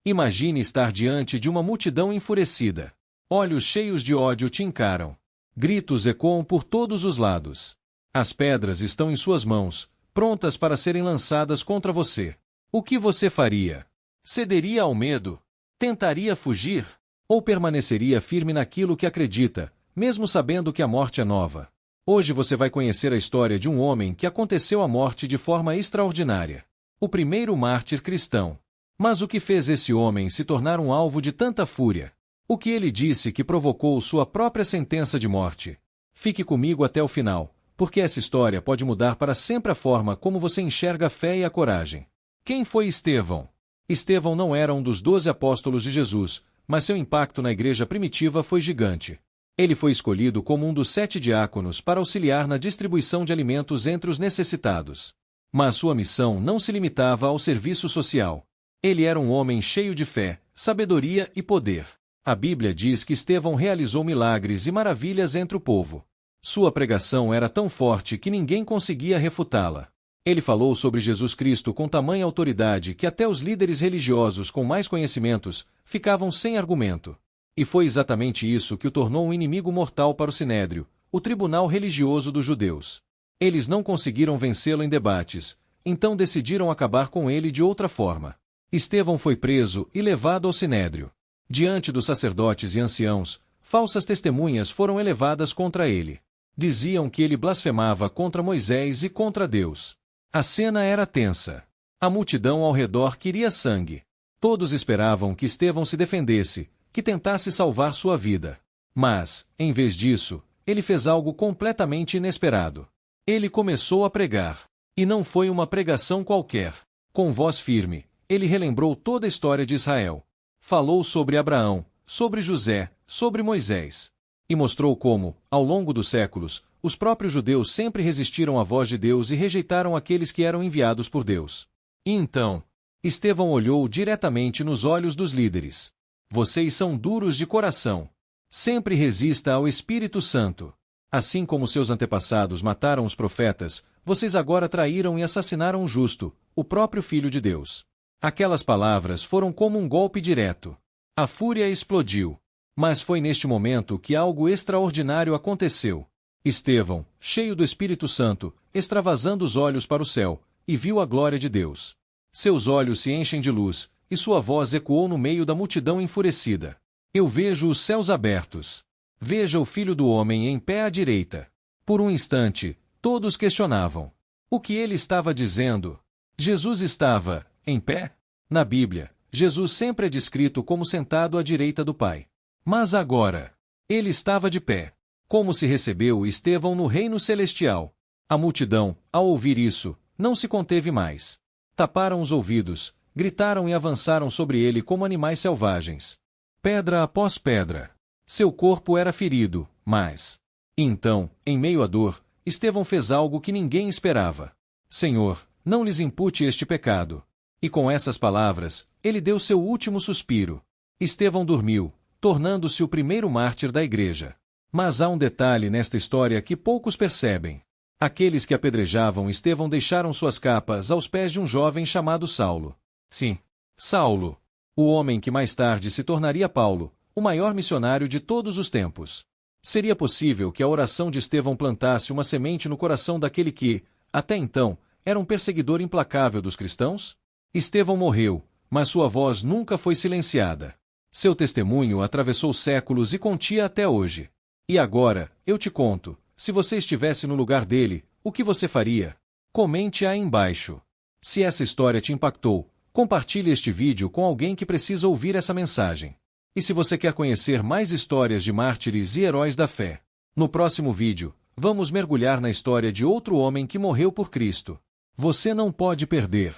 Imagine estar diante de uma multidão enfurecida. Olhos cheios de ódio te encaram. Gritos ecoam por todos os lados. As pedras estão em suas mãos, prontas para serem lançadas contra você. O que você faria? Cederia ao medo? Tentaria fugir? Ou permaneceria firme naquilo que acredita, mesmo sabendo que a morte é nova? Hoje você vai conhecer a história de um homem que aconteceu a morte de forma extraordinária. O primeiro mártir cristão. Mas o que fez esse homem se tornar um alvo de tanta fúria? O que ele disse que provocou sua própria sentença de morte? Fique comigo até o final, porque essa história pode mudar para sempre a forma como você enxerga a fé e a coragem. Quem foi Estevão? Estevão não era um dos 12 apóstolos de Jesus, mas seu impacto na igreja primitiva foi gigante. Ele foi escolhido como um dos 7 diáconos para auxiliar na distribuição de alimentos entre os necessitados. Mas sua missão não se limitava ao serviço social. Ele era um homem cheio de fé, sabedoria e poder. A Bíblia diz que Estevão realizou milagres e maravilhas entre o povo. Sua pregação era tão forte que ninguém conseguia refutá-la. Ele falou sobre Jesus Cristo com tamanha autoridade que até os líderes religiosos com mais conhecimentos ficavam sem argumento. E foi exatamente isso que o tornou um inimigo mortal para o Sinédrio, o tribunal religioso dos judeus. Eles não conseguiram vencê-lo em debates, então decidiram acabar com ele de outra forma. Estevão foi preso e levado ao Sinédrio. Diante dos sacerdotes e anciãos, falsas testemunhas foram elevadas contra ele. Diziam que ele blasfemava contra Moisés e contra Deus. A cena era tensa. A multidão ao redor queria sangue. Todos esperavam que Estevão se defendesse, que tentasse salvar sua vida. Mas, em vez disso, ele fez algo completamente inesperado. Ele começou a pregar. E não foi uma pregação qualquer. Com voz firme, ele relembrou toda a história de Israel. Falou sobre Abraão, sobre José, sobre Moisés. E mostrou como, ao longo dos séculos, os próprios judeus sempre resistiram à voz de Deus e rejeitaram aqueles que eram enviados por Deus. E então, Estevão olhou diretamente nos olhos dos líderes. Vocês são duros de coração. Sempre resista ao Espírito Santo. Assim como seus antepassados mataram os profetas, vocês agora traíram e assassinaram o justo, o próprio Filho de Deus. Aquelas palavras foram como um golpe direto. A fúria explodiu. Mas foi neste momento que algo extraordinário aconteceu. Estevão, cheio do Espírito Santo, extravasando os olhos para o céu, e viu a glória de Deus. Seus olhos se enchem de luz, e sua voz ecoou no meio da multidão enfurecida. Eu vejo os céus abertos. Veja o Filho do Homem em pé à direita. Por um instante, todos questionavam. O que ele estava dizendo? Jesus estava em pé? Na Bíblia, Jesus sempre é descrito como sentado à direita do Pai. Mas agora, ele estava de pé. Como se recebeu Estevão no reino celestial? A multidão, ao ouvir isso, não se conteve mais. Taparam os ouvidos, gritaram e avançaram sobre ele como animais selvagens. Pedra após pedra. Seu corpo era ferido, mas... Então, em meio à dor, Estevão fez algo que ninguém esperava. Senhor, não lhes impute este pecado. E com essas palavras, ele deu seu último suspiro. Estevão dormiu, tornando-se o primeiro mártir da igreja. Mas há um detalhe nesta história que poucos percebem. Aqueles que apedrejavam Estevão deixaram suas capas aos pés de um jovem chamado Saulo. Sim, Saulo. O homem que mais tarde se tornaria Paulo, o maior missionário de todos os tempos. Seria possível que a oração de Estevão plantasse uma semente no coração daquele que, até então, era um perseguidor implacável dos cristãos? Estevão morreu, mas sua voz nunca foi silenciada. Seu testemunho atravessou séculos e continha até hoje. E agora, eu te conto, se você estivesse no lugar dele, o que você faria? Comente aí embaixo. Se essa história te impactou, compartilhe este vídeo com alguém que precisa ouvir essa mensagem. E se você quer conhecer mais histórias de mártires e heróis da fé, no próximo vídeo, vamos mergulhar na história de outro homem que morreu por Cristo. Você não pode perder.